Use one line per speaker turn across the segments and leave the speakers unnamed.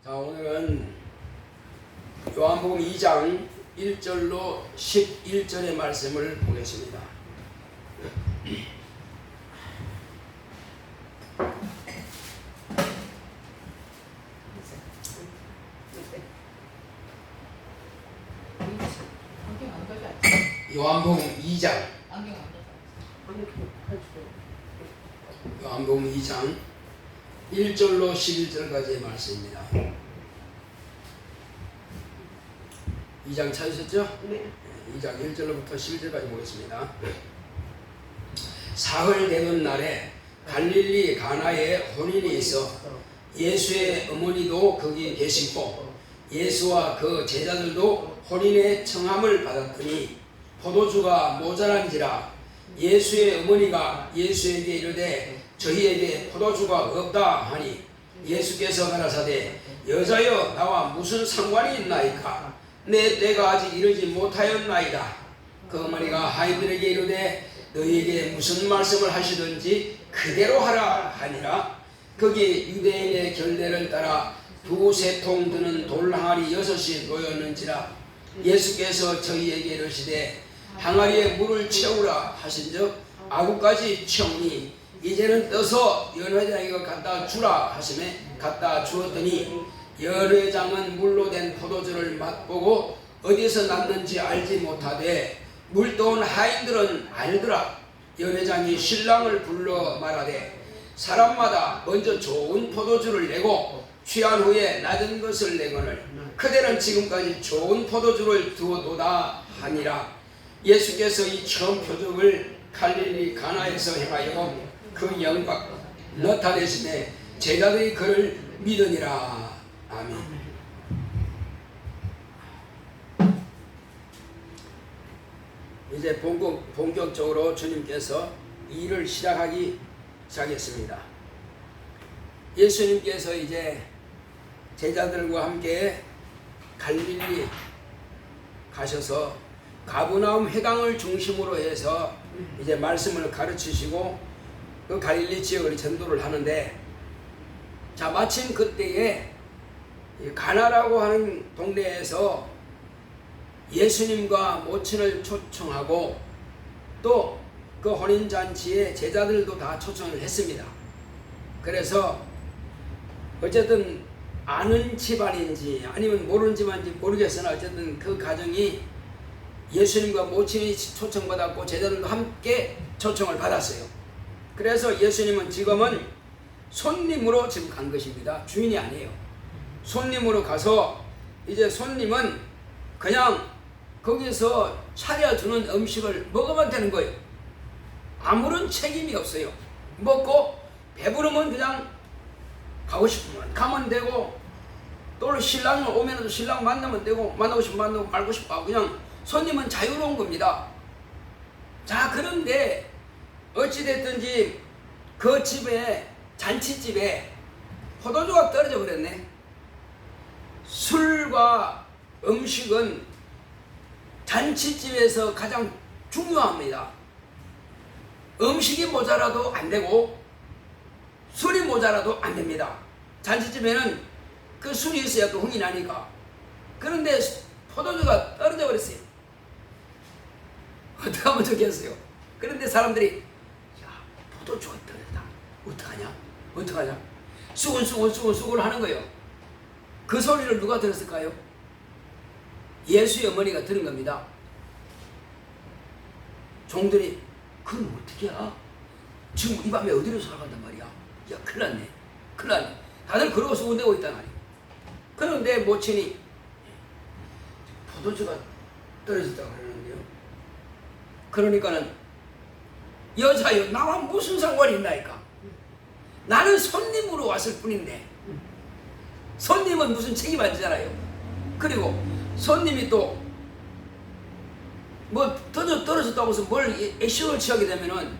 자, 오늘은 요한복음 2장 1절로 11절의 말씀을 보겠습니다. 요한복음 2장 요한복음 2장 1절로 11절까지의 말씀입니다. 2장 찾으셨죠?
네.
2장 1절로부터 11절까지 보겠습니다. 사흘 되던 날에 갈릴리 가나에 혼인이 있어 예수의 어머니도 거기 계시고 예수와 그 제자들도 혼인의 청함을 받았더니 포도주가 모자란지라 예수의 어머니가 예수에게 이르되 저희에게 포도주가 없다 하니 예수께서 가라사대 여자여 나와 무슨 상관이 있나이까 내 때가 아직 이르지 못하였나이다. 그 어머니가 하인들에게 이르되 너희에게 무슨 말씀을 하시든지 그대로 하라 하니라. 거기 유대인의 결례를 따라 두세 통 드는 돌 항아리 6이 놓였는지라. 예수께서 저희에게 이르시되 항아리에 물을 채우라 하신즉 아구까지 채우니 이제는 떠서 연회장에게 갖다 주라 하시매 갖다 주었더니 연회장은 물로 된 포도주를 맛보고 어디서 났는지 알지 못하되 물떠온 하인들은 알더라. 연회장이 신랑을 불러 말하되 사람마다 먼저 좋은 포도주를 내고 취한 후에 낮은 것을 내거늘 그대는 지금까지 좋은 포도주를 두어도다 하니라. 예수께서 이 처음 표적을 갈릴리 가나에서 행하여 그 영광 나타내시매 제자들이 그를 믿으니라. 아멘. 이제 본격적으로 주님께서 일을 시작했습니다. 예수님께서 이제 제자들과 함께 갈릴리 가셔서 가버나움 회당을 중심으로 해서 이제 말씀을 가르치시고 그 갈릴리 지역을 전도를 하는데, 자, 마침 그때에 가나라고 하는 동네에서 예수님과 모친을 초청하고 또 그 혼인잔치에 제자들도 다 초청을 했습니다. 그래서 어쨌든 아는 집안인지 아니면 모르는 집안인지 모르겠으나 어쨌든 그 가정이 예수님과 모친이 초청받았고 제자들도 함께 초청을 받았어요. 그래서 예수님은 지금은 손님으로 지금 간 것입니다. 주인이 아니에요. 손님으로 가서 이제 손님은 그냥 거기서 차려주는 음식을 먹으면 되는 거예요. 아무런 책임이 없어요. 먹고 배부르면 그냥 가고 싶으면 가면 되고 또 신랑을 오면 신랑 만나면 되고 만나고 싶으면 만나고 말고 싶어 그냥 손님은 자유로운 겁니다. 자, 그런데 어찌됐든지 그 집에 잔치집에 포도주가 떨어져 버렸네. 술과 음식은 잔치집에서 가장 중요합니다. 음식이 모자라도 안 되고 술이 모자라도 안 됩니다. 잔치집에는 그 술이 있어야 또 흥이 나니까. 그런데 포도주가 떨어져 버렸어요. 어떻게 하면 좋겠어요? 그런데 사람들이 야, 포도주가 떨어졌다. 어떡하냐? 어떡하냐? 수군 하는 거예요. 그 소리를 누가 들었을까요? 예수의 어머니가 들은 겁니다. 종들이 그건 어떻게 해? 지금 이 밤에 어디로 살아간단 말이야? 야, 큰일 났네. 큰일 났네. 다들 그러고 수군대고 있단 말이에요. 그런데 모친이 포도주가 떨어졌다고 그러는데요. 그러니까는 여자여 나와 무슨 상관이 있나이까? 나는 손님으로 왔을 뿐인데 손님은 무슨 책임 안 지잖아요. 그리고 손님이 또 뭐 떨어졌다고 해서 뭘 액션을 취하게 되면은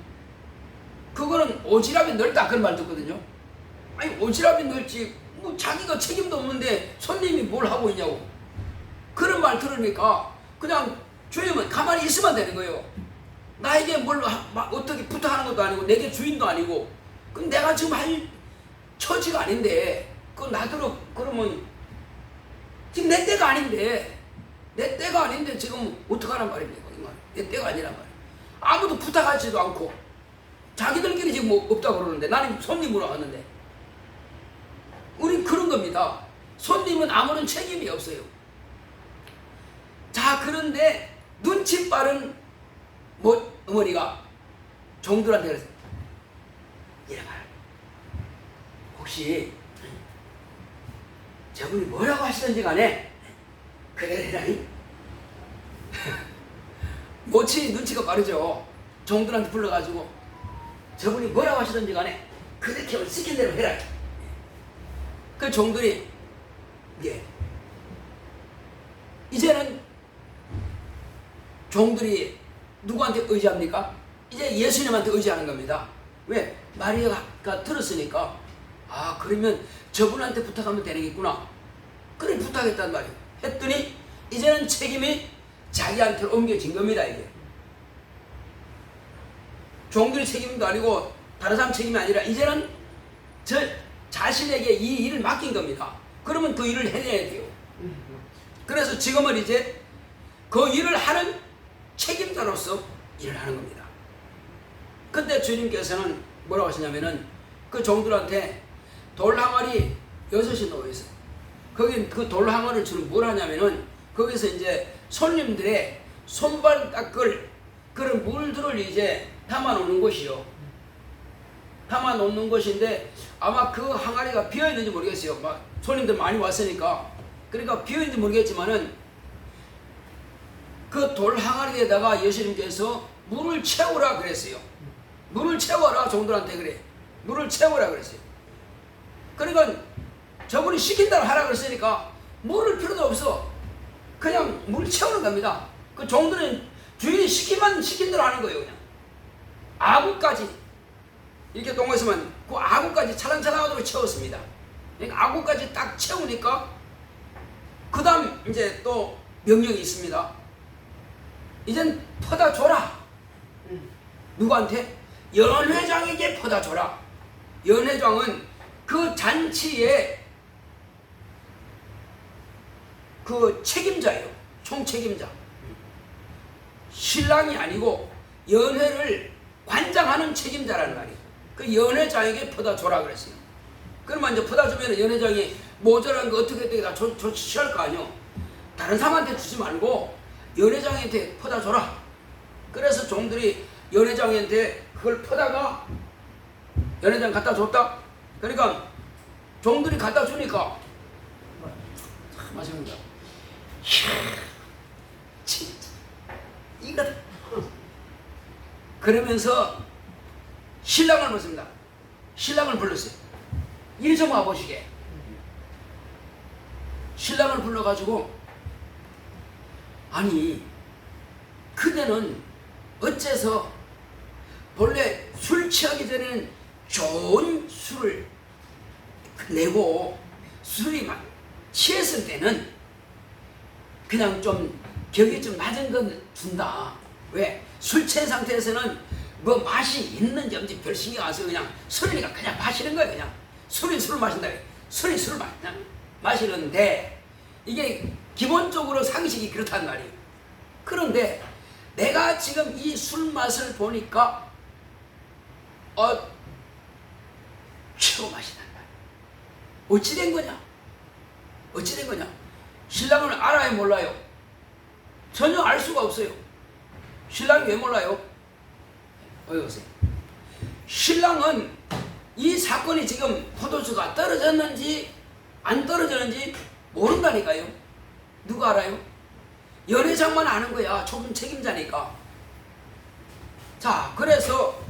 그거는 오지랖이 넓다 그런 말 듣거든요. 아니 오지랖이 넓지 뭐 자기가 책임도 없는데 손님이 뭘 하고 있냐고 그런 말 들으니까 그냥 주님은 가만히 있으면 되는 거예요. 나에게 뭘 어떻게 부탁하는 것도 아니고 내게 주인도 아니고 그럼 내가 지금 할 처지가 아닌데 그 나더러 그러면 지금 내 때가 아닌데, 내 때가 아닌데 지금 어떡하란 말입니까? 내 때가 아니란 말이에요. 아무도 부탁하지도 않고 자기들끼리 지금 뭐 없다고 그러는데 나는 손님으로 왔는데, 우린 그런 겁니다. 손님은 아무런 책임이 없어요. 자, 그런데 눈치 빠른 어머니가 종들한테 그랬어요. 이래 봐라, 혹시 저분이 뭐라고 하시던지 간에 그래라니 모치 눈치가 빠르죠. 종들한테 불러가지고 저분이 뭐라고 하시던지 간에 그렇게 시킨 대로 해라. 그 종들이 이제는 종들이 누구한테 의지합니까? 이제 예수님한테 의지하는 겁니다. 왜? 마리아가 들었으니까, 아, 그러면 저분한테 부탁하면 되겠구나. 그래, 부탁했단 말이에요. 했더니 이제는 책임이 자기한테로 옮겨진 겁니다. 이게 종들의 책임도 아니고 다른 사람 책임이 아니라 이제는 저 자신에게 이 일을 맡긴 겁니다. 그러면 그 일을 해내야 돼요. 그래서 지금은 이제 그 일을 하는 책임자로서 일을 하는 겁니다. 근데 주님께서는 뭐라고 하시냐면은 그 종들한테 돌 항아리 6이 놓여 있어요. 거기 그 돌 항아리를 주로 뭘 하냐면은 거기서 이제 손님들의 손발 닦을 그런 물들을 이제 담아 놓는 곳이요. 담아 놓는 곳인데 아마 그 항아리가 비어 있는지 모르겠어요. 막 손님들 많이 왔으니까. 그러니까 비어 있는지 모르겠지만은 그 돌 항아리에다가 예수님께서 물을 채우라 그랬어요. 물을 채워라, 종들한테 그래. 물을 채우라 그랬어요. 그러니까 저분이 시킨 대로 하라 그랬으니까 물을 필요도 없어. 그냥 물 채우는 겁니다. 그 종들은 주인이 시킨 대로 하는 거예요. 그냥 아구까지 이렇게 동거있으면 그 아구까지 찰랑찰랑하도록 채웠습니다. 그러니까 아구까지 딱 채우니까 그 다음 이제 또 명령이 있습니다. 이젠 퍼다 줘라. 누구한테? 연회장에게 퍼다 줘라. 연회장은 그 잔치의 그 책임자예요. 총책임자. 신랑이 아니고 연회를 관장하는 책임자라는 말이에요. 그 연회장에게 퍼다 줘라 그랬어요. 그러면 이제 퍼다 주면 연회장이 모자란 거 어떻게 다 취할 거 아니요. 다른 사람한테 주지 말고 연회장한테 퍼다 줘라. 그래서 종들이 연회장한테 그걸 퍼다가 연회장 갖다 줬다. 그러니까 종들이 갖다 주니까 맛있습니다. 진짜 이거다. 그러면서 신랑을 불렀습니다. 신랑을 불렀어요. 이리 좀 와보시게. 신랑을 불러가지고, 아니 그대는 어째서 본래 술 취하기 전에는 좋은 술을 내고 술이 막 취했을 때는 그냥 좀 격이 좀 낮은 건 준다. 왜? 술 취한 상태에서는 뭐 맛이 있는지 없는지 별 신경 안 써요. 그냥 술이니까 그냥 마시는 거예요. 그냥 술이 술을 마신다. 술이 술을 마시는데 이게 기본적으로 상식이 그렇단 말이에요. 그런데 내가 지금 이 술 맛을 보니까 최고 맛이단 말이에요. 어찌 된 거냐? 어찌 된 거냐? 신랑을 알아요, 몰라요? 전혀 알 수가 없어요. 신랑이 왜 몰라요? 어디 보세요. 신랑은 이 사건이 지금 포도주가 떨어졌는지 안 떨어졌는지 모른다니까요. 누가 알아요? 연회장만 아는 거야. 조금 책임자니까. 자, 그래서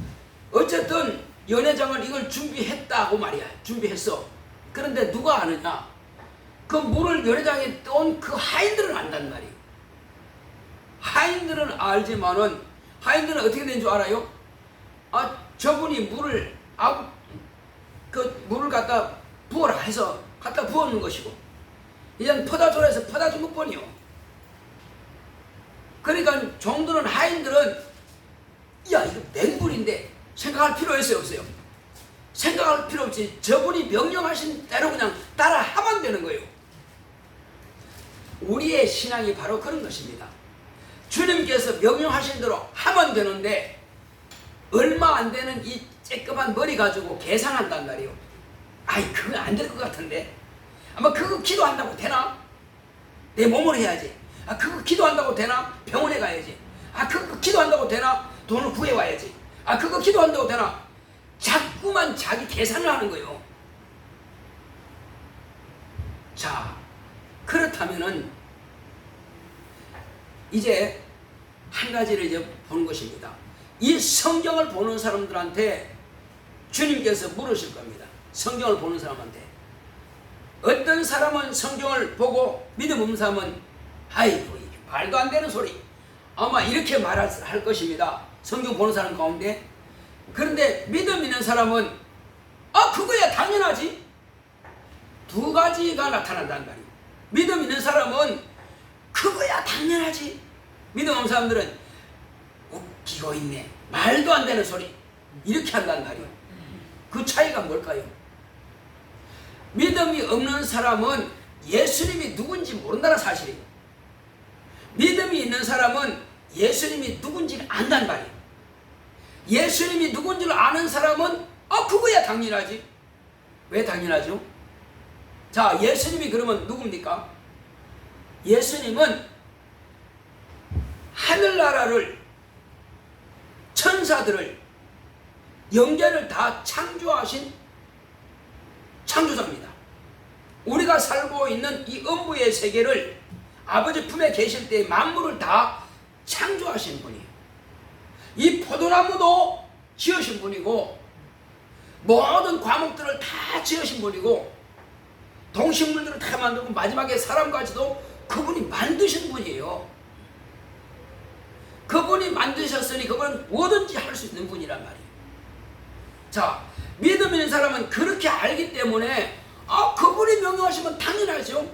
어쨌든 연회장은 이걸 준비했다고 말이야. 준비했어. 그런데 누가 아느냐? 그 물을 연회장에 떠온 그 하인들은 안단 말이에요. 하인들은 알지만은 하인들은 어떻게 된 줄 알아요? 저분이 물을 그 물을 갖다 부어라 해서 갖다 부었는 것이고, 이젠 퍼다 줘라 해서 퍼다 준 것뿐이요. 그러니까 종들은 하인들은 야 이거 맹물인데 생각할 필요 있어요, 없어요? 생각할 필요 없이 저분이 명령하신 대로 그냥 따라 하면 되는 거예요. 우리의 신앙이 바로 그런 것입니다. 주님께서 명령하신 대로 하면 되는데 얼마 안 되는 이 쬐끄만 머리 가지고 계산한단 말이에요. 아이 그건 안 될 것 같은데 아마 그거 기도한다고 되나? 내 몸으로 해야지. 아 그거 기도한다고 되나? 병원에 가야지. 아 그거 기도한다고 되나? 돈을 구해와야지. 아 그거 기도한다고 되나? 자꾸만 자기 계산을 하는 거예요. 자 그렇다면은 이제 한 가지를 이제 보는 것입니다. 이 성경을 보는 사람들한테 주님께서 물으실 겁니다. 성경을 보는 사람한테. 어떤 사람은 성경을 보고 믿음 없는 사람은 아이고 말도 안 되는 소리 아마 이렇게 말할 것입니다. 성경 보는 사람 가운데. 그런데 믿음 있는 사람은 아 그거야 당연하지. 두 가지가 나타난다는 말이에요. 믿음 있는 사람은 그거야 당연하지. 믿음 없는 사람들은 웃기고 있네 말도 안 되는 소리 이렇게 한단 말이에요. 그 차이가 뭘까요? 믿음이 없는 사람은 예수님이 누군지 모른다는 사실이에요. 믿음이 있는 사람은 예수님이 누군지를 안단 말이에요. 예수님이 누군지를 아는 사람은 그거야 당연하지. 왜 당연하죠? 자 예수님이 그러면 누굽니까? 예수님은 하늘나라를 천사들을 영계를 다 창조하신 창조자입니다. 우리가 살고 있는 이 음부의 세계를 아버지 품에 계실 때 만물을 다 창조하신 분이에요. 이 포도나무도 지으신 분이고 모든 과목들을 다 지으신 분이고 동식물들을 다 만들고 마지막에 사람까지도 그분이 만드신 분이에요. 그분이 만드셨으니 그분은 뭐든지 할 수 있는 분이란 말이에요. 자, 믿음 있는 사람은 그렇게 알기 때문에 그분이 명령하시면 당연하죠.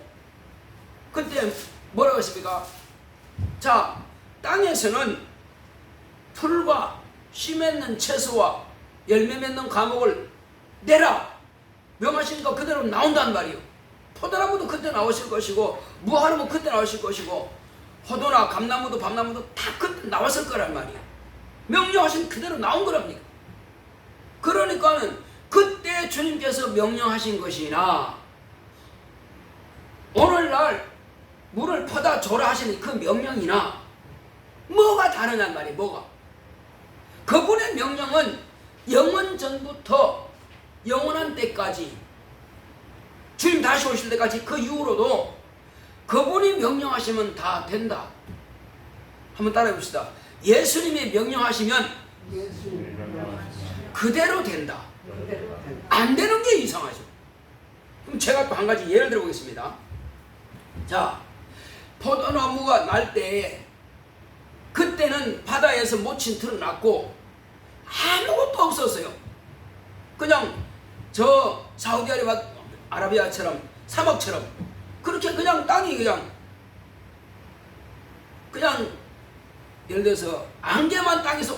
그때 뭐라고 했습니까? 자, 땅에서는 풀과 씨 맺는 채소와 열매 맺는 과목을 내라 명하신 거 그대로 나온단 말이에요. 포도나무도 그때 나오실 것이고 무화과나무 그때 나오실 것이고 포도나 감나무도 밤나무도 다 그때 나왔을 거란 말이에요. 명령하신 그대로 나온 거랍니다. 그러니까는 그때 주님께서 명령하신 것이나 오늘날 물을 퍼다 줘라 하시는 그 명령이나 뭐가 다르냔 말이에요. 뭐가? 그분의 명령은 영원 전부터 영원한 때까지 주님 다시 오실 때까지 그 이후로도 그분이 명령하시면 다 된다. 한번 따라해 봅시다. 예수님이 명령하시면 그대로 된다. 안 되는 게 이상하죠. 그럼 제가 또 한 가지 예를 들어 보겠습니다. 자, 포도나무가 날 때에 그때는 바다에서 모친 드러났고 아무것도 없었어요. 그냥 저 사우디아라비아처럼 사막처럼 그렇게 그냥 땅이 그냥 예를 들어서 안개만 땅에서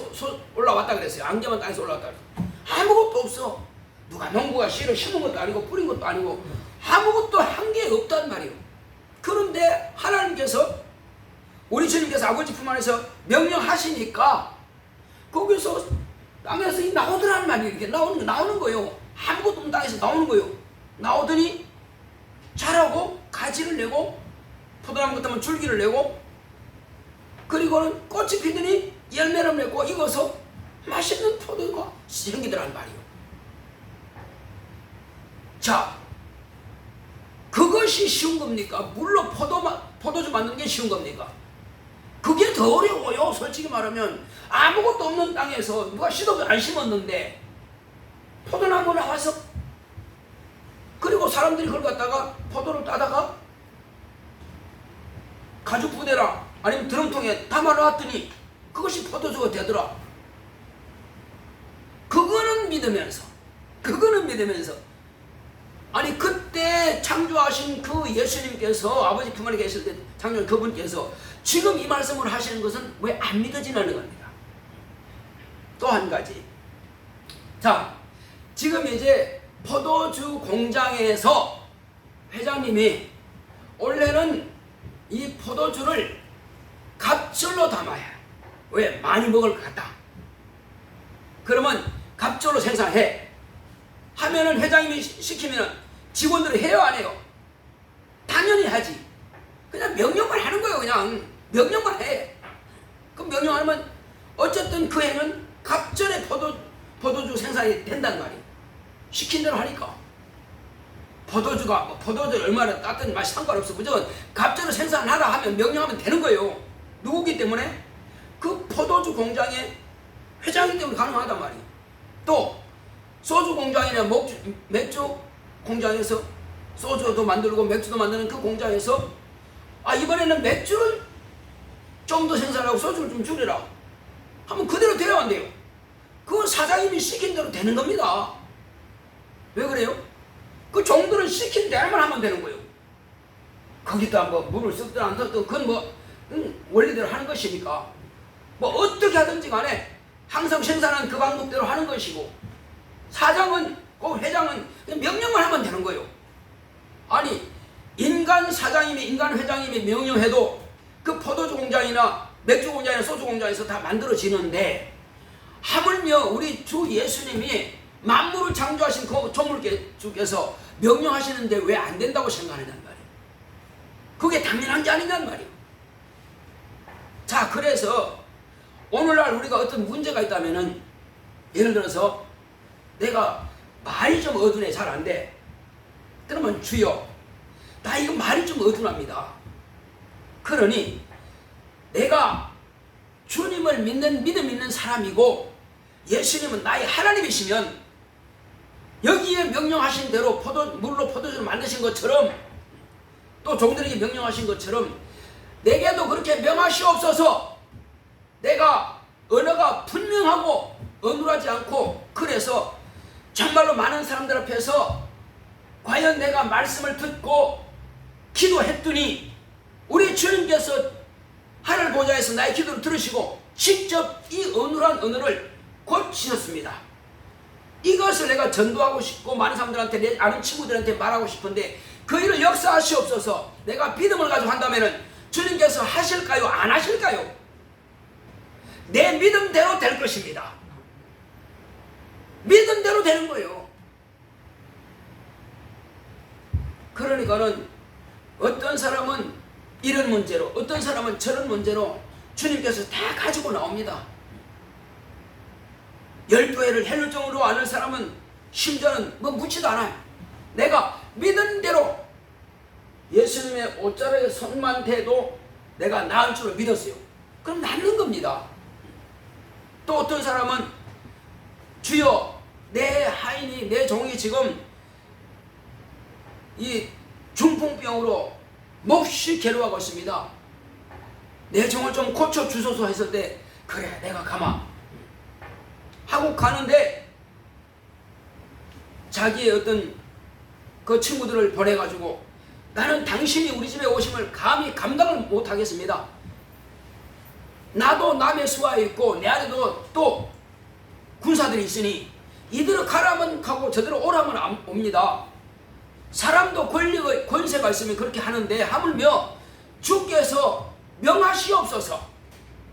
올라왔다 그랬어요. 안개만 땅에서 올라왔다 그랬어요. 아무것도 없어. 누가 농부가 씨를 심은 것도 아니고 뿌린 것도 아니고 아무것도 한 게 없단 말이에요. 그런데 하나님께서 우리 주님께서 아버지 품 안에서 명령하시니까 거기서 땅에서 나오더란 말이에요. 이렇게 나오는 거예요. 아무것도 없는 땅에서 나오는 거예요. 나오더니 자라고 가지를 내고 포도나무 같으면 줄기를 내고 그리고는 꽃이 피더니 열매를 맺고 익어서 맛있는 포도가 생기더란 말이에요. 자, 그것이 쉬운 겁니까? 물로 포도주 만드는 게 쉬운 겁니까? 그게 더 어려워요. 솔직히 말하면 아무것도 없는 땅에서 누가 씨도 안 심었는데 포도나무 나와서 그리고 사람들이 그걸 갖다가 포도를 따다가 가죽 부대랑 아니면 드럼통에 담아놨더니 그것이 포도주가 되더라. 그거는 믿으면서 아니 그때 창조하신 그 예수님께서 아버지 품 안에 계실 때 창조한 그분께서 지금 이 말씀을 하시는 것은 왜 안 믿어지는 겁니다. 또 한 가지. 자, 지금 이제 포도주 공장에서 회장님이 원래는 이 포도주를 갑절로 담아야 해. 왜? 많이 먹을 것 같다. 그러면 갑절로 생산해. 하면은 회장님이 시키면 직원들은 해요, 안 해요? 당연히 하지. 그냥 명령만 하는 거예요. 그냥 명령만 해. 그 명령하면 어쨌든 그 해는 갑절에 포도주 생산이 된단 말이에요. 시킨 대로 하니까. 포도주가 포도주 얼마나 땄든 맛이 상관없어. 무조건 갑절로 생산하라 하면 명령하면 되는 거예요. 누구기 때문에? 그 포도주 공장의 회장이기 때문에 가능하단 말이에요. 또 소주 공장이나 맥주 공장에서 소주도 만들고 맥주도 만드는 그 공장에서 이번에는 맥주를 좀 더 생산하고 소주를 좀 줄이라 하면 그대로 돼야 안 돼요. 그건 사장님이 시킨 대로 되는 겁니다. 왜 그래요? 그 종들은 시킨 대로만 하면 되는 거예요. 거기다 뭐 물을 섞든 안 섞든 그건 원리대로 하는 것이니까 어떻게 하든지 간에 항상 생산한 그 방법대로 하는 것이고, 사장은 그 회장은 명령만 하면 되는 거예요. 아니 인간 사장님이 인간 회장님이 명령해도 그 포도주 공장이나 맥주 공장이나 소주 공장에서 다 만들어지는데, 하물며 우리 주 예수님이 만물을 창조하신 그 조물주께서 명령하시는데 왜 안 된다고 생각하느냐는 말이에요. 그게 당연한 게 아니란 말이에요. 자, 그래서 오늘날 우리가 어떤 문제가 있다면은, 예를 들어서 내가 말이 좀 어두네, 잘 안 돼. 그러면 주여, 나 이거 말이 좀 어두합니다. 그러니 내가 주님을 믿음 있는 사람이고 예수님은 나의 하나님이시면 여기에 명령하신 대로 물로 포도주를 만드신 것처럼, 또 종들에게 명령하신 것처럼 내게도 그렇게 명하시옵소서. 내가 언어가 분명하고 어눌하지 않고, 그래서 정말로 많은 사람들 앞에서 과연 내가 말씀을 듣고 기도했더니 우리 주님께서 하늘 보좌에서 나의 기도를 들으시고 직접 이 어눌한 언어를 고치셨습니다. 이것을 내가 전도하고 싶고 많은 사람들한테, 내 아는 친구들한테 말하고 싶은데 그 일을 역사하시옵소서. 내가 믿음을 가지고 한다면 주님께서 하실까요? 안 하실까요? 내 믿음대로 될 것입니다. 믿음대로 되는 거예요. 그러니까는 어떤 사람은 이런 문제로, 어떤 사람은 저런 문제로 주님께서 다 가지고 나옵니다. 12회를 해룰정으로 아는 사람은 심지어는 묻지도 않아요. 내가 믿은 대로 예수님의 옷자락에 손만 대도 내가 나을 줄을 믿었어요. 그럼 낫는 겁니다. 또 어떤 사람은 주여, 내 하인이, 내 종이 지금 이 중풍병으로 몹시 괴로워하고 있습니다. 내 종을 좀 고쳐주소서 했을 때, 그래 내가 가마 하고 가는데 자기의 어떤 그 친구들을 보내가지고, 나는 당신이 우리 집에 오심을 감히 감당을 못하겠습니다. 나도 남의 수하에 있고 내 안에도 또 군사들이 있으니 이대로 가라면 가고 저대로 오라면 옵니다. 사람도 권세가 있으면 그렇게 하는데 하물며 주께서 명하시옵소서.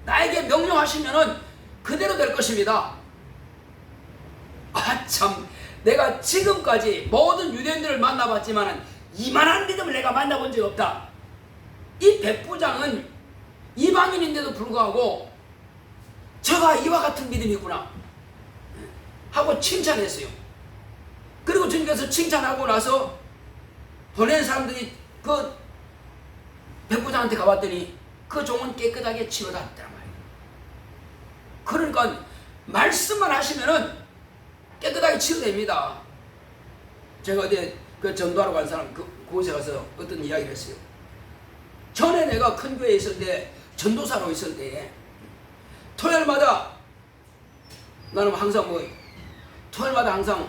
나에게 명령하시면은 그대로 될 것입니다. 참, 내가 지금까지 모든 유대인들을 만나봤지만은 이만한 믿음을 내가 만나본 적이 없다. 이 백부장은 이방인인데도 불구하고 저가 이와 같은 믿음이구나 하고 칭찬했어요. 그리고 주님께서 칭찬하고 나서 보낸 사람들이 그 백부장한테 가봤더니 그 종은 깨끗하게 치워놨더란 말이에요. 그러니까 말씀만 하시면은 깨끗하게 치료됩니다. 제가 어제 그 전도하러 간 사람 그곳에 가서 어떤 이야기를 했어요. 전에 내가 큰 교회에 있을 때, 전도사로 있을 때 토요일마다 나는 항상 토요일마다 항상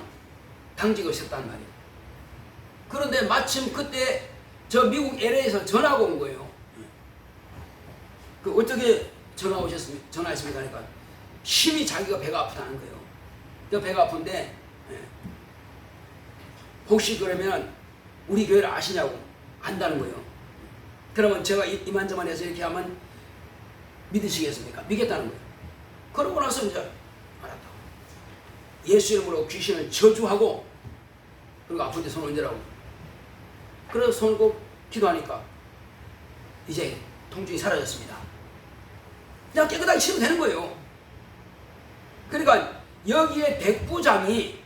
당직을 했단 말이에요. 그런데 마침 그때 저 미국 LA에서 전화가 온 거예요. 그 어떻게 전화했습니까? 그러니까 심히 자기가 배가 아프다는 거예요. 그 배가 아픈데 혹시 그러면 우리 교회를 아시냐고. 안다는 거예요. 그러면 제가 이만저만해서 이렇게 하면 믿으시겠습니까? 믿겠다는 거예요. 그러고 나서 이제 알았다. 예수 이름으로 귀신을 저주하고 그리고 아픈 데 손 얹으라고. 그래서 손 꼭 기도하니까 이제 통증이 사라졌습니다. 그냥 깨끗하게 치료되는 거예요. 그러니까 여기에 백부장이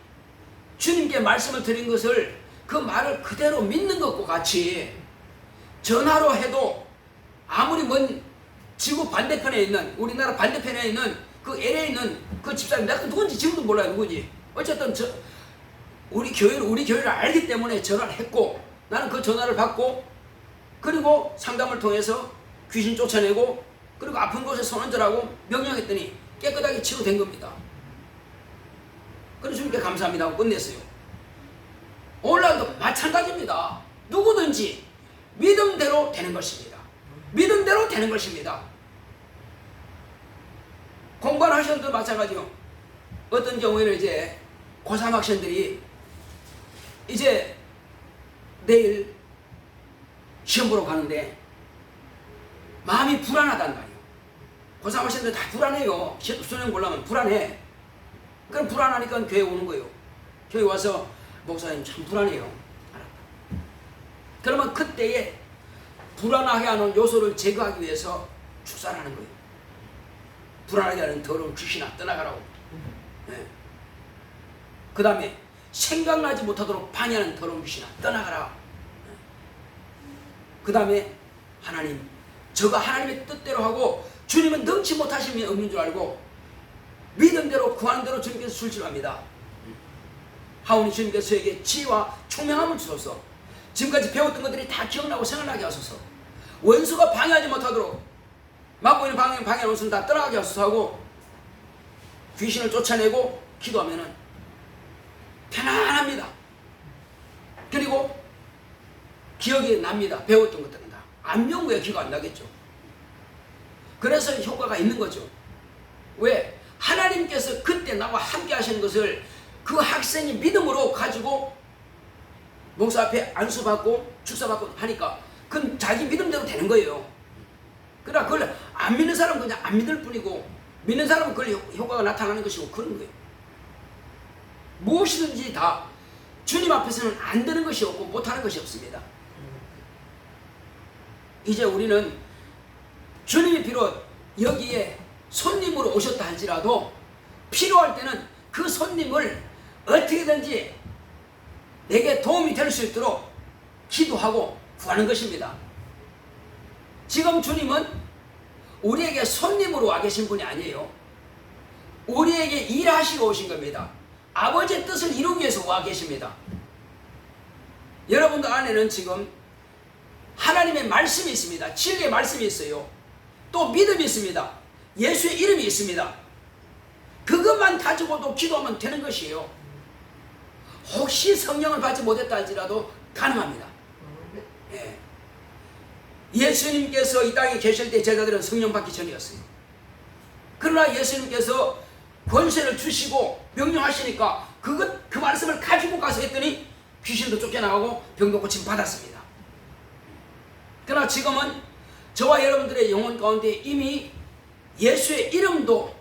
주님께 말씀을 드린 것을 그 말을 그대로 믿는 것과 같이 전화로 해도 아무리 먼 지구 반대편에 있는 우리나라 반대편에 있는 그 LA에 있는 그 집사님 내가 누군지 지금도 몰라요. 누군지. 어쨌든 우리 교회를 알기 때문에 전화를 했고 나는 그 전화를 받고 그리고 상담을 통해서 귀신 쫓아내고 그리고 아픈 곳에 손 얹으라고 명령했더니 깨끗하게 치료된 겁니다. 그래서 주님께 감사합니다 하고 끝냈어요. 오늘날도 마찬가지입니다. 누구든지 믿음대로 되는 것입니다. 믿음대로 되는 것입니다. 공부를 하셔도 들 마찬가지요. 어떤 경우에는 이제 고3 학생들이 이제 내일 시험 보러 가는데 마음이 불안하단 말이에요. 고3 학생들 다 불안해요. 수능 보려면 불안해. 그럼 불안하니까 교회 오는 거예요. 교회 와서 목사님 참 불안해요. 알았다. 그러면 그때에 불안하게 하는 요소를 제거하기 위해서 축사를 하는 거예요. 불안하게 하는 더러운 귀신아 떠나가라고. 네. 그 다음에 생각나지 못하도록 방해하는 더러운 귀신아 떠나가라. 네. 그 다음에 하나님 저가 하나님의 뜻대로 하고 주님은 능치 못하심이 없는 줄 알고 믿음대로 구하는 대로 주님께서 술질합니다. 하오니 주님께서 저에게 지혜와 총명함을 주소서. 지금까지 배웠던 것들이 다 기억나고 생각나게 하소서. 원수가 방해하지 못하도록 막고 있는 방해 원수는 다 떠나가게 하소서 하고 귀신을 쫓아내고 기도하면은 편안합니다. 그리고 기억이 납니다. 배웠던 것들은 다. 안 배운 거야 기억 안 나겠죠. 그래서 효과가 있는 거죠. 왜? 하나님께서 그때 나와 함께 하신 것을 그 학생이 믿음으로 가지고 목사 앞에 안수받고 축사받고 하니까 그건 자기 믿음대로 되는 거예요. 그러나 그걸 안 믿는 사람은 그냥 안 믿을 뿐이고 믿는 사람은 그걸 효과가 나타나는 것이고 그런 거예요. 무엇이든지 다 주님 앞에서는 안 되는 것이 없고 못하는 것이 없습니다. 이제 우리는 주님이 비록 여기에 손님으로 오셨다 할지라도 필요할 때는 그 손님을 어떻게든지 내게 도움이 될 수 있도록 기도하고 구하는 것입니다. 지금 주님은 우리에게 손님으로 와 계신 분이 아니에요. 우리에게 일하시러 오신 겁니다. 아버지의 뜻을 이루기 위해서 와 계십니다. 여러분들 안에는 지금 하나님의 말씀이 있습니다. 진리의 말씀이 있어요. 또 믿음이 있습니다. 예수의 이름이 있습니다. 그것만 가지고도 기도하면 되는 것이에요. 혹시 성령을 받지 못했다 할지라도 가능합니다. 예. 예수님께서 이 땅에 계실 때 제자들은 성령 받기 전이었어요. 그러나 예수님께서 권세를 주시고 명령하시니까 그 말씀을 가지고 가서 했더니 귀신도 쫓겨나가고 병도 고침 받았습니다. 그러나 지금은 저와 여러분들의 영혼 가운데 이미 예수의 이름도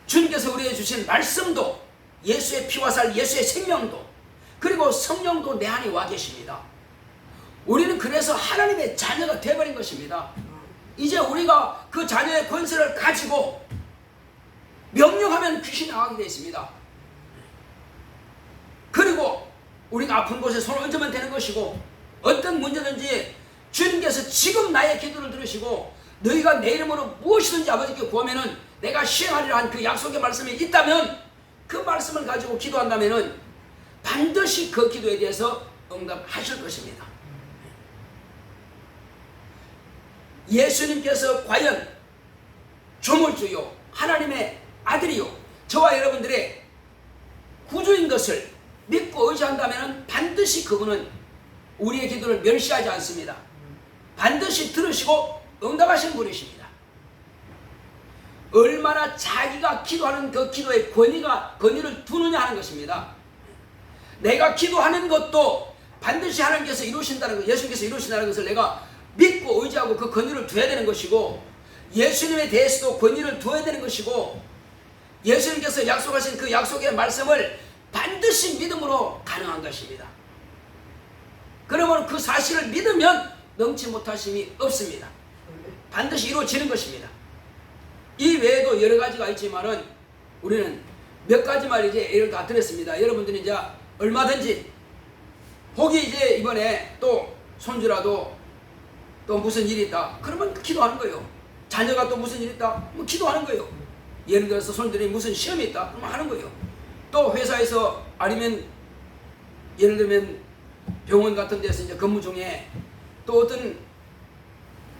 주님께서 우리에게 주신 말씀도 예수의 피와 살 예수의 생명도 그리고 성령도 내 안에 와 계십니다. 우리는 그래서 하나님의 자녀가 되어버린 것입니다. 이제 우리가 그 자녀의 권세를 가지고 명령하면 귀신이 나가게 되어 있습니다. 그리고 우리가 아픈 곳에 손을 얹으면 되는 것이고 어떤 문제든지 주님께서 지금 나의 기도를 들으시고 너희가 내 이름으로 무엇이든지 아버지께 구하면은 내가 시행하리라 한 그 약속의 말씀이 있다면 그 말씀을 가지고 기도한다면은 반드시 그 기도에 대해서 응답하실 것입니다. 예수님께서 과연 조물주요 하나님의 아들이요 저와 여러분들의 구주인 것을 믿고 의지한다면 반드시 그분은 우리의 기도를 멸시하지 않습니다. 반드시 들으시고 응답하시는 분이십니다. 얼마나 자기가 기도하는 그 기도의 권위를 두느냐 하는 것입니다. 내가 기도하는 것도 반드시 하나님께서 이루신다는 것, 예수님께서 이루신다는 것을 내가 믿고 의지하고 그 권위를 둬야 되는 것이고, 예수님에 대해서도 권위를 둬야 되는 것이고, 예수님께서 약속하신 그 약속의 말씀을 반드시 믿음으로 가능한 것입니다. 그러면 그 사실을 믿으면 능치 못하심이 없습니다. 반드시 이루어지는 것입니다. 이 외에도 여러 가지가 있지만은 우리는 몇 가지만 이제 예를 다 드렸습니다. 여러분들이 이제 얼마든지 혹이 이제 이번에 또 손주라도 또 무슨 일이 있다 그러면 기도하는 거예요. 자녀가 또 무슨 일이 있다 그러면 기도하는 거예요. 예를 들어서 손주들이 무슨 시험이 있다 그러면 하는 거예요. 또 회사에서 아니면 예를 들면 병원 같은 데서 이제 근무 중에 또 어떤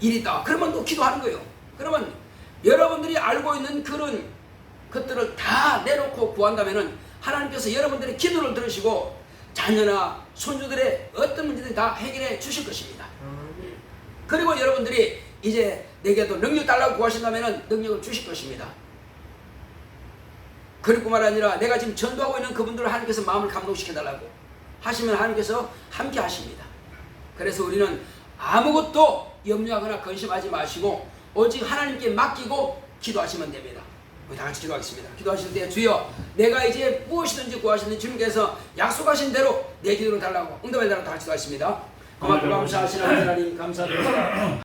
일이 있다 그러면 또 기도하는 거예요. 그러면 여러분들이 알고 있는 그런 것들을 다 내놓고 구한다면은 하나님께서 여러분들의 기도를 들으시고 자녀나 손주들의 어떤 문제든 다 해결해 주실 것입니다. 그리고 여러분들이 이제 내게도 능력 달라고 구하신다면은 능력을 주실 것입니다. 그뿐만 아니라 내가 지금 전도하고 있는 그분들을 하나님께서 마음을 감동시켜 달라고 하시면 하나님께서 함께 하십니다. 그래서 우리는 아무것도 염려하거나 근심하지 마시고 오직 하나님께 맡기고 기도하시면 됩니다. 우리 다 같이 기도하겠습니다. 기도하실 때 주여 내가 이제 무엇이든지 구하시는 주님께서 약속하신 대로 내 기도를 달라고 응답해 달라고 다 같이 기도하겠습니다. 고맙고 감사하시는 하나님 감사드립니다.